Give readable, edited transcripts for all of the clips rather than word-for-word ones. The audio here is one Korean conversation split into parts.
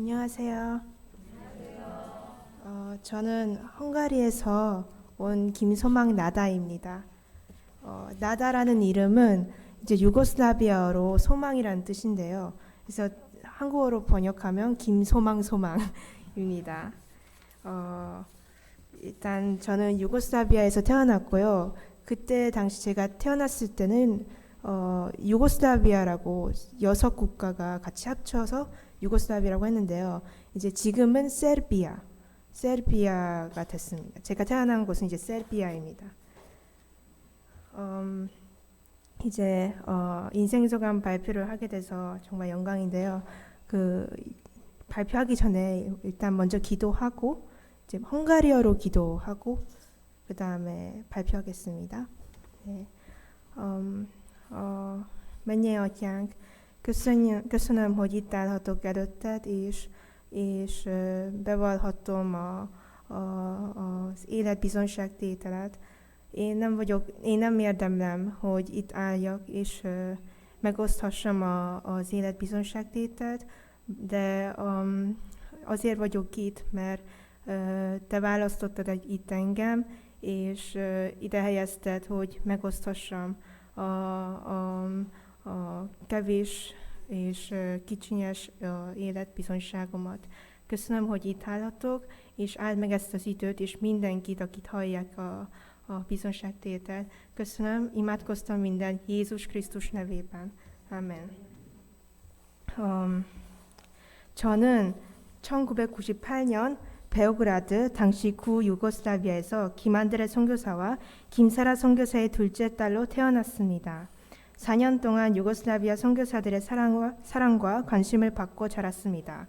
안녕하세요. 저는 헝가리에서 온 김소망 나다입니다. 나다라는 이름은 이제 유고슬라비아어로 소망이라는 뜻인데요. 그래서 한국어로 번역하면 김소망 소망입니다. 어, 일단 저는 유고슬라비아에서 태어났고요. 그때 당시 제가 태어났을 때는 유고슬라비아라고 여섯 국가가 같이 합쳐서 유고슬라비아라고 했는데요. 이제 지금은 세르비아가 됐습니다. 제가 태어난 곳은 이제 세르비아입니다. 이제 인생소감 발표를 하게 돼서 정말 영광인데요. 그 발표하기 전에 일단 먼저 기도하고 이제 헝가리어로 기도하고 그 다음에 발표하겠습니다. 네. Mennyi atyánk, köszönöm, hogy itt állhatok előtted, és bevallhatom az életbizonságtételet. Én nem érdemlem, hogy itt álljak, és megoszthassam az életbizonságtételt, de azért vagyok itt, mert te választottad itt engem, és ide helyezted, hogy megoszthassam a kevés és kicsinyes életbizonyságomat. Köszönöm, hogy itt állatok, és áld meg ezt az időt, és mindenkit, akit hallják a bizonyságtételt. Köszönöm, imádkoztam minden Jézus Krisztus nevében. Amen. 저는 1998년 베오그라드 당시 구유고슬라비아에서 김안드레 선교사와 김사라 선교사의 둘째 딸로 태어났습니다. 4년 동안 유고슬라비아 선교사들의 사랑과 관심을 받고 자랐습니다.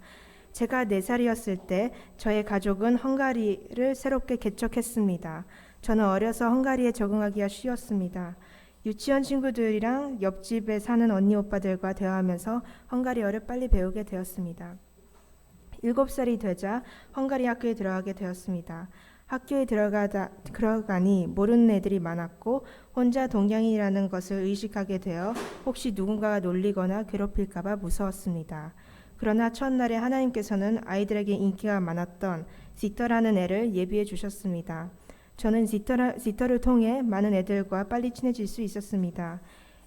제가 4살이었을 때 저의 가족은 헝가리를 새롭게 개척했습니다. 저는 어려서 헝가리에 적응하기가 쉬웠습니다. 유치원 친구들이랑 옆집에 사는 언니 오빠들과 대화하면서 헝가리어를 빨리 배우게 되었습니다. 7살이 되자 헝가리 학교에 들어가게 되었습니다. 학교에 들어가니 모르는 애들이 많았고 혼자 동양인이라는 것을 의식하게 되어 혹시 누군가가 놀리거나 괴롭힐까봐 무서웠습니다. 그러나 첫날에 하나님께서는 아이들에게 인기가 많았던 지터라는 애를 예비해 주셨습니다. 저는 지터를 통해 많은 애들과 빨리 친해질 수 있었습니다.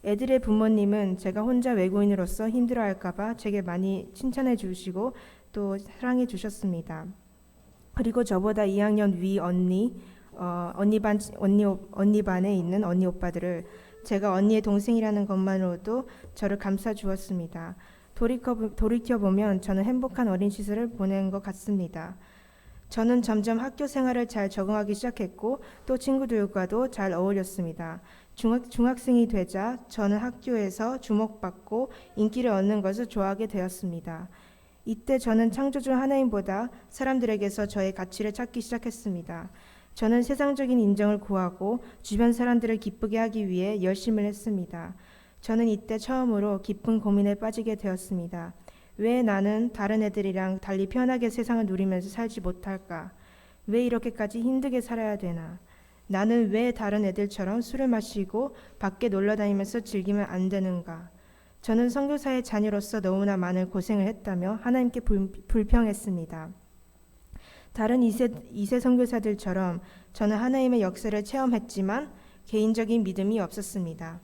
애들의 부모님은 제가 혼자 외국인으로서 힘들어할까봐 제게 많이 칭찬해 주시고 또 사랑해 주셨습니다. 그리고 저보다 2학년 위 언니 반에 있는 언니 오빠들을 제가 언니의 동생이라는 것만으로도 저를 감싸 주었습니다. 돌이켜보면 저는 행복한 어린 시절을 보낸 것 같습니다. 저는 점점 학교 생활을 잘 적응하기 시작했고 또 친구들과도 잘 어울렸습니다. 중학생이 되자 저는 학교에서 주목받고 인기를 얻는 것을 좋아하게 되었습니다. 이때 저는 창조주 하나님보다 사람들에게서 저의 가치를 찾기 시작했습니다. 저는 세상적인 인정을 구하고 주변 사람들을 기쁘게 하기 위해 열심을 했습니다. 저는 이때 처음으로 깊은 고민에 빠지게 되었습니다. 왜 나는 다른 애들이랑 달리 편하게 세상을 누리면서 살지 못할까? 왜 이렇게까지 힘들게 살아야 되나? 나는 왜 다른 애들처럼 술을 마시고 밖에 놀러 다니면서 즐기면 안 되는가? 저는 선교사의 자녀로서 너무나 많은 고생을 했다며 하나님께 불평했습니다. 다른 2세 선교사들처럼 저는 하나님의 역사를 체험했지만 개인적인 믿음이 없었습니다.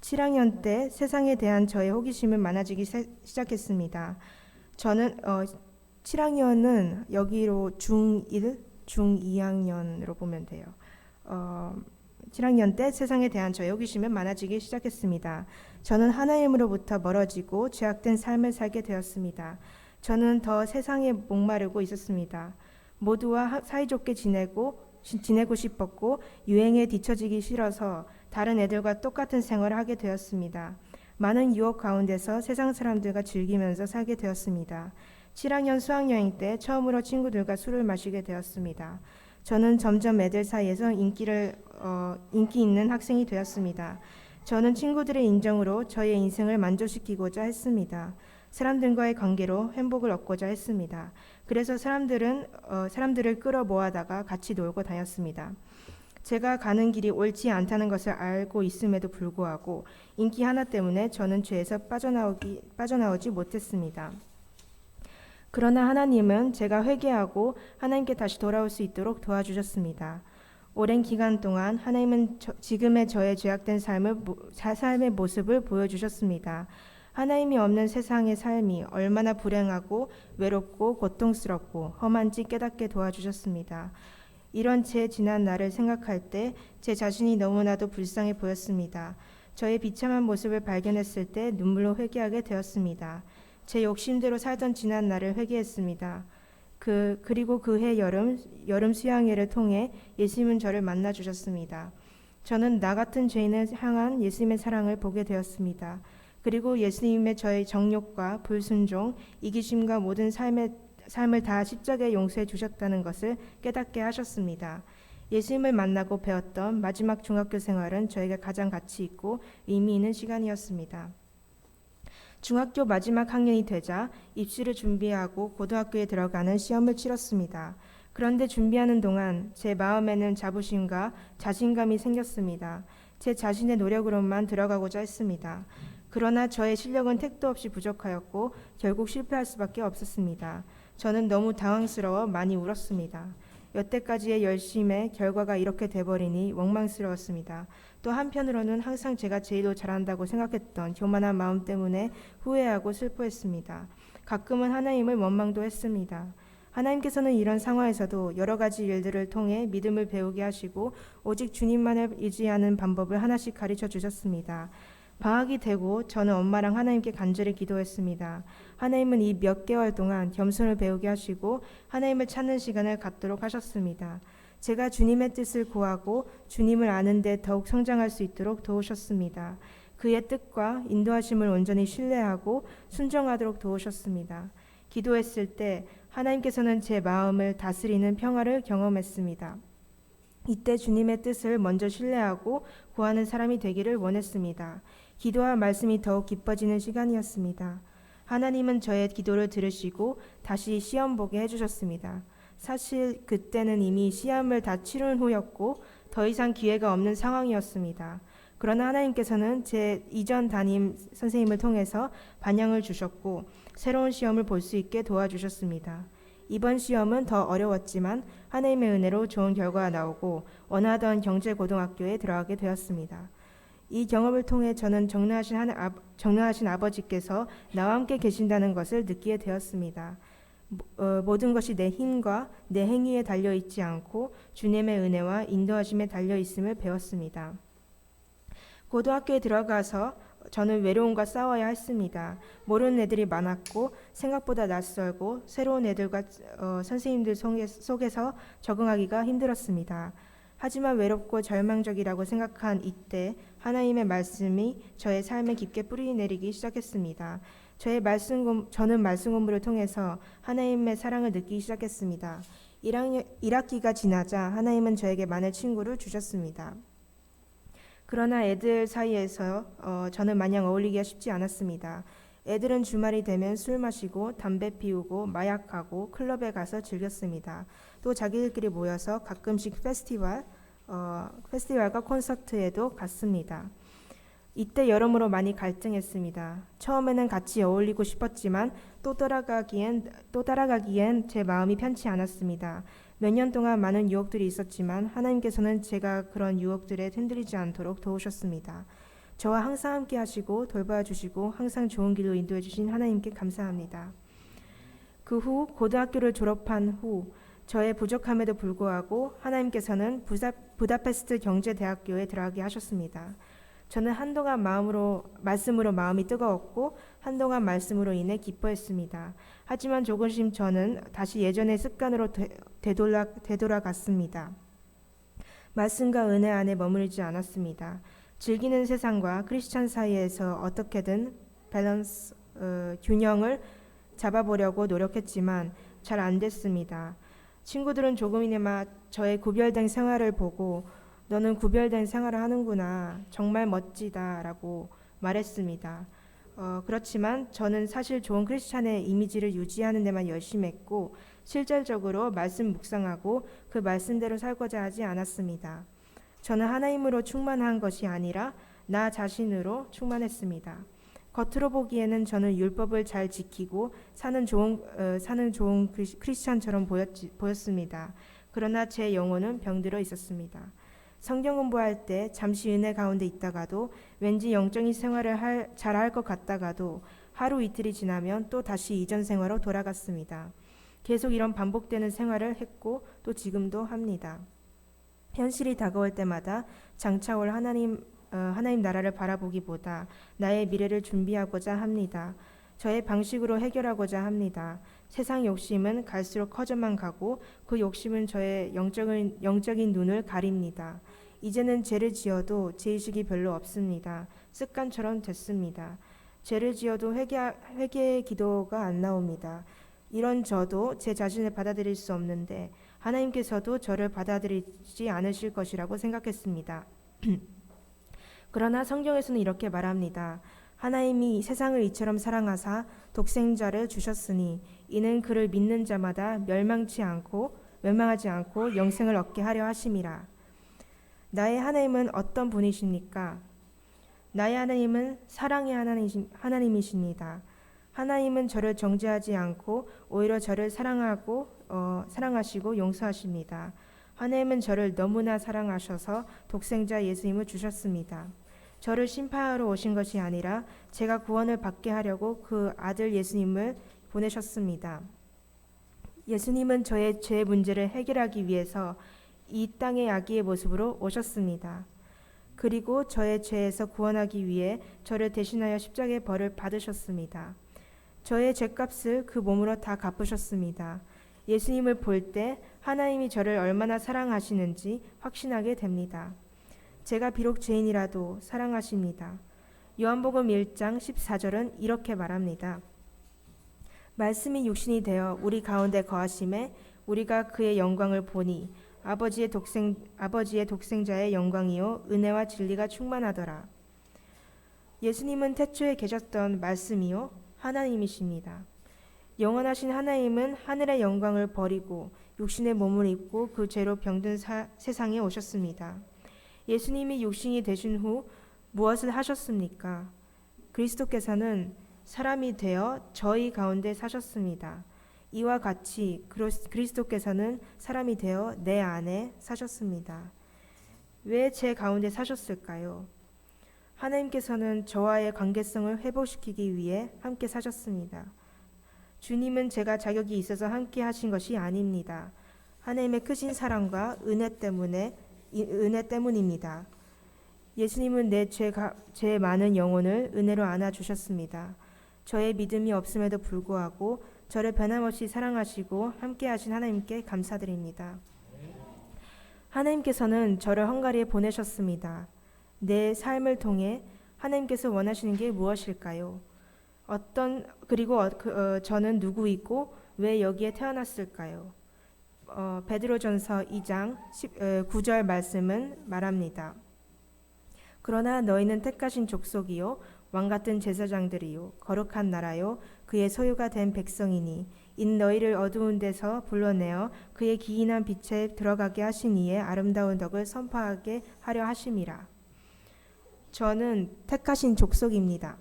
7학년 때 세상에 대한 저의 호기심은 많아지기 시작했습니다. 저는 7학년은 여기로 중1, 중2학년으로 보면 돼요. 7학년 때 세상에 대한 저의 호기심은 많아지기 시작했습니다. 저는 하나님으로부터 멀어지고 죄악된 삶을 살게 되었습니다. 저는 더 세상에 목마르고 있었습니다. 모두와 사이좋게 지내고 싶었고 유행에 뒤처지기 싫어서 다른 애들과 똑같은 생활을 하게 되었습니다. 많은 유혹 가운데서 세상 사람들과 즐기면서 살게 되었습니다. 7학년 수학여행 때 처음으로 친구들과 술을 마시게 되었습니다. 저는 점점 애들 사이에서 인기 있는 학생이 되었습니다. 저는 친구들의 인정으로 저의 인생을 만족시키고자 했습니다. 사람들과의 관계로 행복을 얻고자 했습니다. 그래서 사람들을 끌어모아다가 같이 놀고 다녔습니다. 제가 가는 길이 옳지 않다는 것을 알고 있음에도 불구하고 인기 하나 때문에 저는 죄에서 빠져나오지 못했습니다. 그러나 하나님은 제가 회개하고 하나님께 다시 돌아올 수 있도록 도와주셨습니다. 오랜 기간 동안 하나님은 지금의 저의 죄악된 삶의 모습을 보여주셨습니다. 하나님이 없는 세상의 삶이 얼마나 불행하고 외롭고 고통스럽고 험한지 깨닫게 도와주셨습니다. 이런 제 지난 날을 생각할 때 제 자신이 너무나도 불쌍해 보였습니다. 저의 비참한 모습을 발견했을 때 눈물로 회개하게 되었습니다. 제 욕심대로 살던 지난 날을 회개했습니다. 그리고 그해 여름 수양회를 통해 예수님은 저를 만나 주셨습니다. 저는 나 같은 죄인을 향한 예수님의 사랑을 보게 되었습니다. 그리고 예수님의 저의 정욕과 불순종, 이기심과 모든 삶을 다 십자가에 용서해 주셨다는 것을 깨닫게 하셨습니다. 예수님을 만나고 배웠던 마지막 중학교 생활은 저에게 가장 가치 있고 의미 있는 시간이었습니다. 중학교 마지막 학년이 되자 입시를 준비하고 고등학교에 들어가는 시험을 치렀습니다. 그런데 준비하는 동안 제 마음에는 자부심과 자신감이 생겼습니다. 제 자신의 노력으로만 들어가고자 했습니다. 그러나 저의 실력은 택도 없이 부족하였고 결국 실패할 수밖에 없었습니다. 저는 너무 당황스러워 많이 울었습니다. 여태까지의 열심의 결과가 이렇게 돼버리니 원망스러웠습니다. 또 한편으로는 항상 제가 제일로 잘한다고 생각했던 교만한 마음 때문에 후회하고 슬퍼했습니다. 가끔은 하나님을 원망도 했습니다. 하나님께서는 이런 상황에서도 여러 가지 일들을 통해 믿음을 배우게 하시고 오직 주님만을 의지하는 방법을 하나씩 가르쳐 주셨습니다. 방학이 되고 저는 엄마랑 하나님께 간절히 기도했습니다. 하나님은 이 몇 개월 동안 겸손을 배우게 하시고 하나님을 찾는 시간을 갖도록 하셨습니다. 제가 주님의 뜻을 구하고 주님을 아는데 더욱 성장할 수 있도록 도우셨습니다. 그의 뜻과 인도하심을 온전히 신뢰하고 순종하도록 도우셨습니다. 기도했을 때 하나님께서는 제 마음을 다스리는 평화를 경험했습니다. 이때 주님의 뜻을 먼저 신뢰하고 구하는 사람이 되기를 원했습니다. 기도와 말씀이 더욱 깊어지는 시간이었습니다. 하나님은 저의 기도를 들으시고 다시 시험 보게 해주셨습니다. 사실 그때는 이미 시험을 다 치른 후였고 더 이상 기회가 없는 상황이었습니다. 그러나 하나님께서는 제 이전 담임 선생님을 통해서 반향을 주셨고 새로운 시험을 볼 수 있게 도와주셨습니다. 이번 시험은 더 어려웠지만 하나님의 은혜로 좋은 결과가 나오고 원하던 경제고등학교에 들어가게 되었습니다. 이 경험을 통해 저는 정능하신 아버지께서 나와 함께 계신다는 것을 느끼게 되었습니다. 모든 것이 내 힘과 내 행위에 달려 있지 않고 주님의 은혜와 인도하심에 달려 있음을 배웠습니다. 고등학교에 들어가서 저는 외로움과 싸워야 했습니다. 모르는 애들이 많았고 생각보다 낯설고 새로운 애들과 선생님들 속에서 적응하기가 힘들었습니다. 하지만 외롭고 절망적이라고 생각한 이때 하나님의 말씀이 저의 삶에 깊게 뿌리 내리기 시작했습니다. 저는 말씀 공부를 통해서 하나님의 사랑을 느끼기 시작했습니다. 1학기가 지나자 하나님은 저에게 많은 친구를 주셨습니다. 그러나 애들 사이에서 저는 마냥 어울리기가 쉽지 않았습니다. 애들은 주말이 되면 술 마시고 담배 피우고 마약하고 클럽에 가서 즐겼습니다. 또 자기들끼리 모여서 가끔씩 페스티벌과 콘서트에도 갔습니다. 이때 여러모로 많이 갈등했습니다. 처음에는 같이 어울리고 싶었지만 또 따라가기엔 제 마음이 편치 않았습니다. 몇 년 동안 많은 유혹들이 있었지만 하나님께서는 제가 그런 유혹들에 흔들리지 않도록 도우셨습니다. 저와 항상 함께 하시고 돌봐 주시고 항상 좋은 길로 인도해 주신 하나님께 감사합니다. 그 후 고등학교를 졸업한 후 저의 부족함에도 불구하고 하나님께서는 부다페스트 경제대학교에 들어가게 하셨습니다. 저는 한동안 말씀으로 마음이 뜨거웠고 한동안 말씀으로 인해 기뻐했습니다. 하지만 조금씩 저는 다시 예전의 습관으로 되돌아갔습니다. 말씀과 은혜 안에 머무르지 않았습니다. 즐기는 세상과 크리스찬 사이에서 어떻게든 균형을 잡아보려고 노력했지만 잘 안 됐습니다. 친구들은 조금이나마 저의 구별된 생활을 보고 너는 구별된 생활을 하는구나. 정말 멋지다 라고 말했습니다. 그렇지만 저는 사실 좋은 크리스찬의 이미지를 유지하는 데만 열심히 했고 실질적으로 말씀 묵상하고 그 말씀대로 살고자 하지 않았습니다. 저는 하나님으로 충만한 것이 아니라 나 자신으로 충만했습니다. 겉으로 보기에는 저는 율법을 잘 지키고 사는 좋은 크리스찬처럼 보였습니다. 그러나 제 영혼은 병들어 있었습니다. 성경 공부할 때 잠시 은혜 가운데 있다가도 왠지 영적인 생활을 잘할 것 같다가도 하루 이틀이 지나면 또 다시 이전 생활로 돌아갔습니다. 계속 이런 반복되는 생활을 했고 또 지금도 합니다. 현실이 다가올 때마다 장차 올 하나님 나라를 바라보기보다 나의 미래를 준비하고자 합니다. 저의 방식으로 해결하고자 합니다. 세상 욕심은 갈수록 커져만 가고 그 욕심은 저의 영적인 눈을 가립니다. 이제는 죄를 지어도 죄의식이 별로 없습니다. 습관처럼 됐습니다. 죄를 지어도 회개의 기도가 안 나옵니다. 이런 저도 제 자신을 받아들일 수 없는데 하나님께서도 저를 받아들이지 않으실 것이라고 생각했습니다. 그러나 성경에서는 이렇게 말합니다. 하나님이 세상을 이처럼 사랑하사 독생자를 주셨으니 이는 그를 믿는 자마다 멸망하지 않고 영생을 얻게 하려 하심이라. 나의 하나님은 어떤 분이십니까? 나의 하나님은 사랑의 하나님이십니다. 하나님은 저를 정죄하지 않고 오히려 저를 사랑하시고 용서하십니다. 하나님은 저를 너무나 사랑하셔서 독생자 예수님을 주셨습니다. 저를 심판하러 오신 것이 아니라 제가 구원을 받게 하려고 그 아들 예수님을 보내셨습니다. 예수님은 저의 죄 문제를 해결하기 위해서 이 땅의 아기의 모습으로 오셨습니다. 그리고 저의 죄에서 구원하기 위해 저를 대신하여 십자가의 벌을 받으셨습니다. 저의 죄값을 그 몸으로 다 갚으셨습니다. 예수님을 볼 때 하나님이 저를 얼마나 사랑하시는지 확신하게 됩니다. 제가 비록 죄인이라도 사랑하십니다. 요한복음 1장 14절은 이렇게 말합니다. 말씀이 육신이 되어 우리 가운데 거하심에 우리가 그의 영광을 보니 아버지의 독생자의 영광이요 은혜와 진리가 충만하더라. 예수님은 태초에 계셨던 말씀이요 하나님이십니다. 영원하신 하나님은 하늘의 영광을 버리고 육신의 몸을 입고 그 죄로 병든 세상에 오셨습니다. 예수님이 육신이 되신 후 무엇을 하셨습니까? 그리스도께서는 사람이 되어 저희 가운데 사셨습니다. 이와 같이 그리스도께서는 사람이 되어 내 안에 사셨습니다. 왜 제 가운데 사셨을까요? 하나님께서는 저와의 관계성을 회복시키기 위해 함께 사셨습니다. 주님은 제가 자격이 있어서 함께 하신 것이 아닙니다. 하나님의 크신 사랑과 은혜 때문입니다. 예수님은 제 많은 영혼을 은혜로 안아주셨습니다. 저의 믿음이 없음에도 불구하고 저를 변함없이 사랑하시고 함께 하신 하나님께 감사드립니다. 하나님께서는 저를 헝가리에 보내셨습니다. 내 삶을 통해 하나님께서 원하시는 게 무엇일까요? 저는 누구이고 왜 여기에 태어났을까요? 베드로전서 2장 9절 말씀은 말합니다. 그러나 너희는 택하신 족속이요 왕같은 제사장들이요 거룩한 나라요 그의 소유가 된 백성이니 인 너희를 어두운 데서 불러내어 그의 기인한 빛에 들어가게 하신 이의 아름다운 덕을 선포하게 하려 하심이라. 저는 택하신 족속입니다.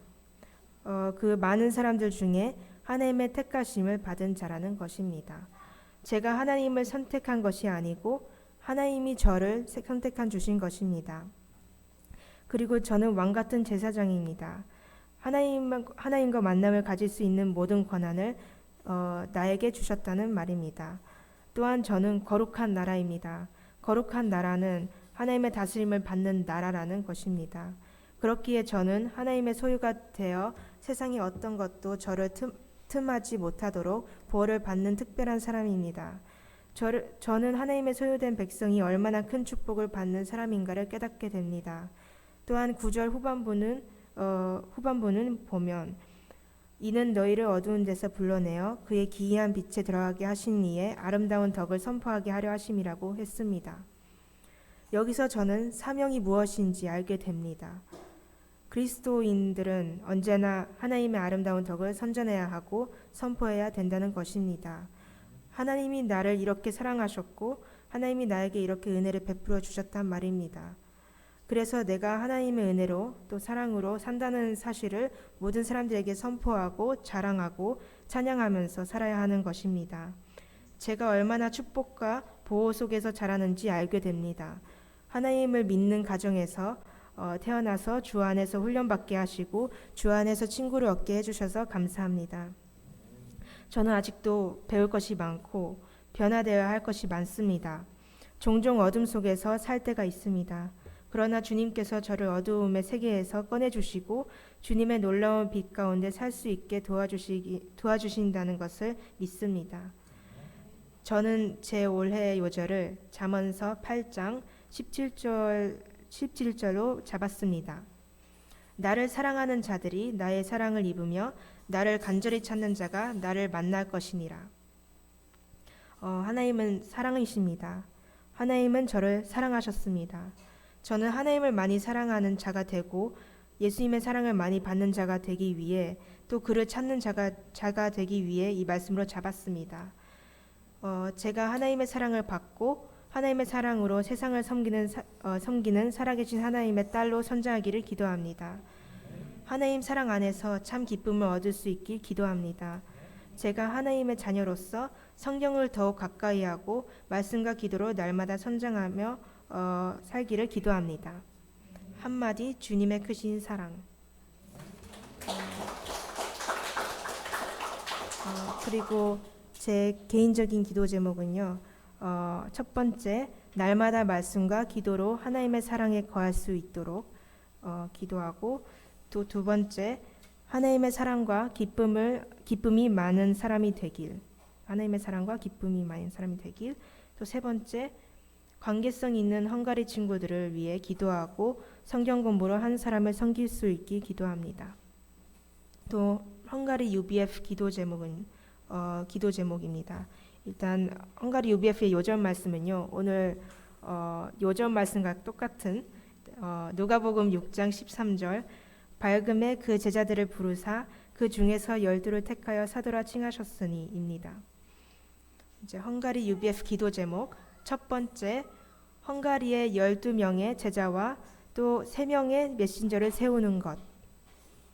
그 많은 사람들 중에 하나님의 택하심을 받은 자라는 것입니다. 제가 하나님을 선택한 것이 아니고 하나님이 저를 선택한 주신 것입니다. 그리고 저는 왕같은 제사장입니다. 하나님과 만남을 가질 수 있는 모든 권한을 나에게 주셨다는 말입니다. 또한 저는 거룩한 나라입니다. 거룩한 나라는 하나님의 다스림을 받는 나라라는 것입니다. 그렇기에 저는 하나님의 소유가 되어 세상의 어떤 것도 저를 틈하지 못하도록 보호를 받는 특별한 사람입니다. 저는 하나님의 소유된 백성이 얼마나 큰 축복을 받는 사람인가를 깨닫게 됩니다. 또한 9절 후반부는 보면 이는 너희를 어두운 데서 불러내어 그의 기이한 빛에 들어가게 하신 이의 아름다운 덕을 선포하게 하려 하심이라고 했습니다. 여기서 저는 사명이 무엇인지 알게 됩니다. 그리스도인들은 언제나 하나님의 아름다운 덕을 선전해야 하고 선포해야 된다는 것입니다. 하나님이 나를 이렇게 사랑하셨고 하나님이 나에게 이렇게 은혜를 베풀어 주셨단 말입니다. 그래서 내가 하나님의 은혜로 또 사랑으로 산다는 사실을 모든 사람들에게 선포하고 자랑하고 찬양하면서 살아야 하는 것입니다. 제가 얼마나 축복과 보호 속에서 자라는지 알게 됩니다. 하나님을 믿는 가정에서 태어나서 주 안에서 훈련받게 하시고 주 안에서 친구를 얻게 해주셔서 감사합니다. 저는 아직도 배울 것이 많고 변화되어야 할 것이 많습니다. 종종 어둠 속에서 살 때가 있습니다. 그러나 주님께서 저를 어두움의 세계에서 꺼내주시고 주님의 놀라운 빛 가운데 살 수 있게 도와주신다는 것을 믿습니다. 저는 제 올해의 요절을 잠언서 8장 17절로 잡았습니다. 나를 사랑하는 자들이 나의 사랑을 입으며 나를 간절히 찾는 자가 나를 만날 것이니라. 하나님은 사랑이십니다. 하나님은 저를 사랑하셨습니다. 저는 하나님을 많이 사랑하는 자가 되고 예수님의 사랑을 많이 받는 자가 되기 위해 또 그를 찾는 자가 되기 위해 이 말씀으로 잡았습니다. 제가 하나님의 사랑을 받고 하나님의 사랑으로 세상을 섬기는 살아계신 하나님의 딸로 선자하기를 기도합니다. 하나님 사랑 안에서 참 기쁨을 얻을 수 있길 기도합니다. 제가 하나님의 자녀로서 성경을 더욱 가까이 하고 말씀과 기도로 날마다 성장하며 살기를 기도합니다. 한마디 주님의 크신 사랑. 그리고 제 개인적인 기도 제목은요. 첫 번째, 날마다 말씀과 기도로 하나님의 사랑에 거할 수 있도록 기도하고, 또 두 번째, 하나님의 사랑과 기쁨이 많은 사람이 되길, 하나님의 사랑과 기쁨이 많은 사람이 되길. 또 세 번째, 관계성 있는 헝가리 친구들을 위해 기도하고 성경 공부로 한 사람을 섬길 수 있게 기도합니다. 또 헝가리 UBF 기도 제목입니다. 일단 헝가리 UBF의 요절 말씀은요. 오늘 요절 말씀과 똑같은 누가복음 6장 13절 밝음에 그 제자들을 부르사 그 중에서 12를 택하여 사도라 칭하셨으니입니다. 이제 헝가리 UBF 기도 제목 첫 번째, 헝가리의 12명의 제자와 또 3명의 메신저를 세우는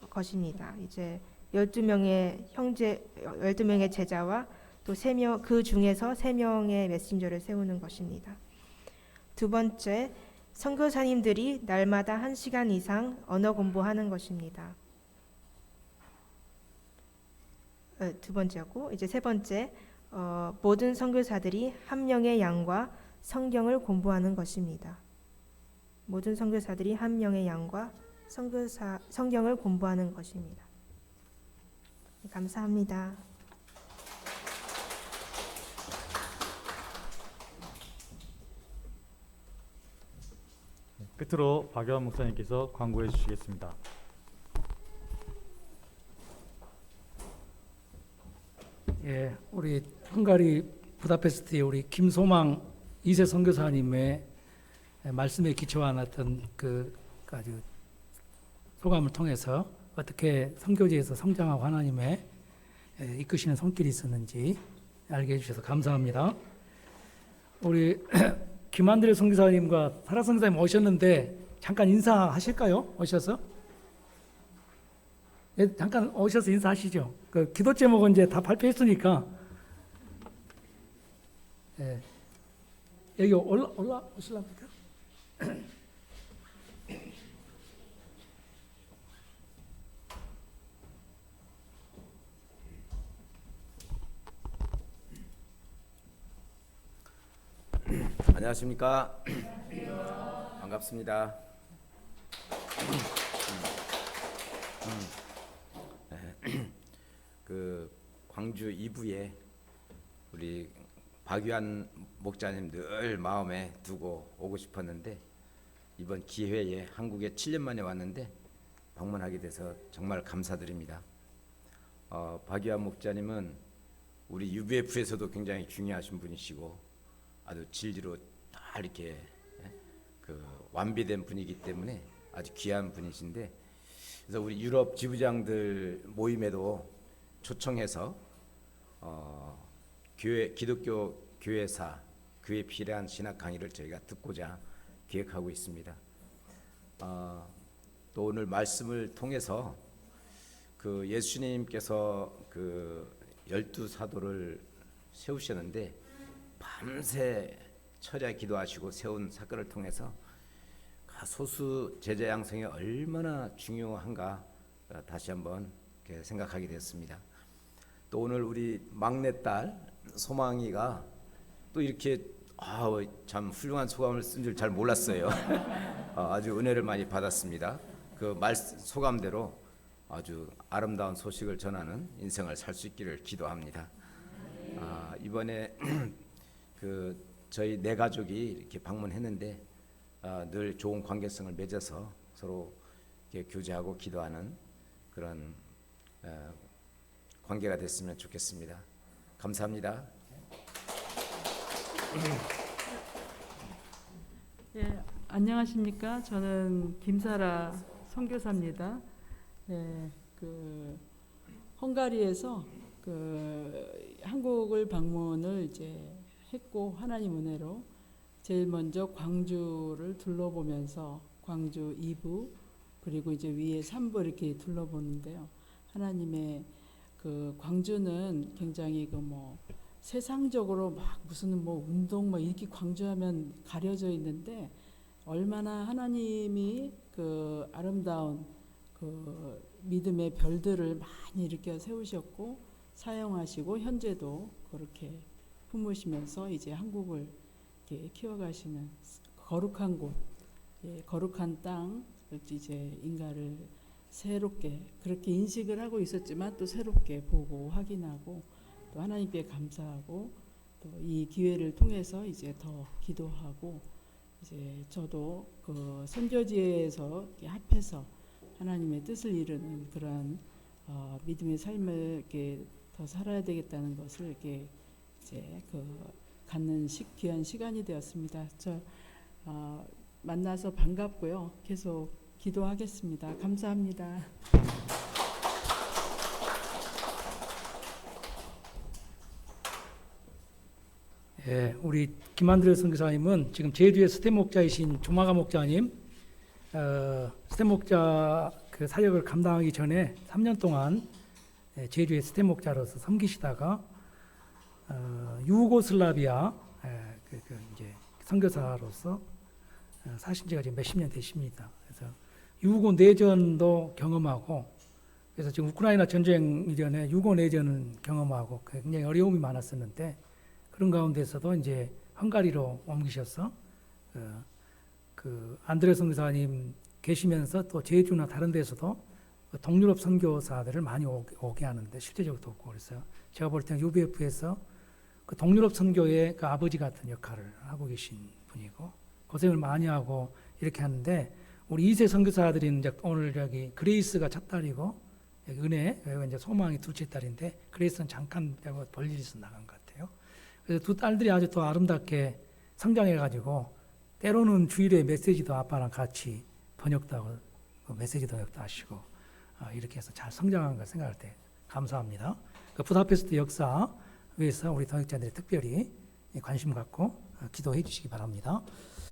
것입니다. 이제 12명의 형제, 12명의 제자와 또 3명, 그 중에서 3명의 메신저를 세우는 것입니다. 두 번째, 선교사님들이 날마다 1시간 이상 언어 공부하는 것입니다. 두 번째고, 이제 세 번째, 모든 선교사들이 한 명의 양과 성경을 공부하는 것입니다. 모든 선교사들이 한 명의 양과 성경을 공부하는 것입니다. 감사합니다. 끝으로 박여환 목사님께서 광고해 주시겠습니다. 예, 우리 헝가리 부다페스트의 우리 김소망 2세 선교사님의 말씀에 기초한 어떤 그 아주 소감을 통해서 어떻게 선교지에서 성장하고 하나님의 이끄시는 손길이 있었는지 알게 해주셔서 감사합니다. 우리 김한들 선교사님과 사라 선교사님 오셨는데 잠깐 인사하실까요? 오셔서? 예, 잠깐 오셔서 인사하시죠. 그 기도 제목은 이제 다 발표했으니까. 예. 여기 올라오실랍니까? 안녕하십니까? 반갑습니다. 그 광주 2부에 우리 박유한 목자님 늘 마음에 두고 오고 싶었는데 이번 기회에 한국에 7년 만에 왔는데 방문하게 돼서 정말 감사드립니다. 박유한 목자님은 우리 UBF에서도 굉장히 중요하신 분이시고 아주 진리로 다 이렇게 그 완비된 분이기 때문에 아주 귀한 분이신데, 그래서 우리 유럽 지부장들 모임에도 초청해서 기독교 교회사 그에 필요한 신학 강의를 저희가 듣고자 기획하고 있습니다. 또 오늘 말씀을 통해서 그 예수님께서 그 12사도를 세우셨는데 밤새 철야 기도하시고 세운 사건을 통해서 소수 제자 양성이 얼마나 중요한가 다시 한번 이렇게 생각하게 되었습니다. 또 오늘 우리 막내딸 소망이가 또 이렇게 참 훌륭한 소감을 쓴 줄 잘 몰랐어요. 아주 은혜를 많이 받았습니다. 그 소감대로 아주 아름다운 소식을 전하는 인생을 살 수 있기를 기도합니다. 이번에 그 저희 네 가족이 이렇게 방문했는데 늘 좋은 관계성을 맺어서 서로 이렇게 교제하고 기도하는 그런 관계가 됐으면 좋겠습니다. 감사합니다. 예, 안녕하십니까? 저는 김사라 선교사입니다. 예, 그 헝가리에서 그 한국을 방문을 이제 했고 하나님 은혜로 제일 먼저 광주를 둘러보면서 광주 2부 그리고 이제 위에 3부 이렇게 둘러보는데요. 하나님의 그 광주는 굉장히 그 뭐 세상적으로 막 무슨 뭐 운동 뭐 이렇게 광주하면 가려져 있는데 얼마나 하나님이 그 아름다운 그 믿음의 별들을 많이 이렇게 세우셨고 사용하시고 현재도 그렇게 품으시면서 이제 한국을 이렇게 키워가시는 거룩한 곳, 예, 거룩한 땅, 이제 인가를 새롭게 그렇게 인식을 하고 있었지만 또 새롭게 보고 확인하고 또 하나님께 감사하고 또 이 기회를 통해서 이제 더 기도하고 이제 저도 그 선교지에서 이렇게 합해서 하나님의 뜻을 이루는 그러한 믿음의 삶을 이렇게 더 살아야 되겠다는 것을 이렇게 이제 그 갖는 귀한 시간이 되었습니다. 저 만나서 반갑고요. 계속 기도하겠습니다. 감사합니다. 예, 우리 김한들 선교사님은 지금 제주의 스텝 목자이신 조마가 목자님, 스텝 목자 그 사역을 감당하기 전에 3년 동안 제주의 스텝 목자로서 섬기시다가 유고슬라비아 이제 선교사로서 사신 지가 지금 몇십 년 되십니다. 그래서 유고 내전도 경험하고 그래서 지금 우크라이나 전쟁 이전에 유고 내전을 경험하고 굉장히 어려움이 많았었는데 그런 가운데서도 이제 헝가리로 옮기셔서 그 안드레 선교사님 계시면서 또 제주나 다른 데서도 동유럽 선교사들을 많이 오게 하는데 실제적으로 돕고 그랬어요. 제가 볼 때는 UBF에서 그 동유럽 선교의 그 아버지 같은 역할을 하고 계신 분이고 고생을 많이 하고 이렇게 하는데 우리 2세 선교사들이 이제 오늘 여기 그레이스가 첫 딸이고 여기 은혜 여기 이제 소망이 둘째 딸인데 그레이스는 잠깐 볼일 있어 나간 것 같아요. 그래서 두 딸들이 아주 더 아름답게 성장해가지고 때로는 주일에 메시지도 아빠랑 같이 번역도 하고 메시지 번역도 하시고 이렇게 해서 잘 성장한 걸 생각할 때 감사합니다. 그 부다페스트 역사 위해서 우리 동역자들이 특별히 관심 갖고 기도해 주시기 바랍니다.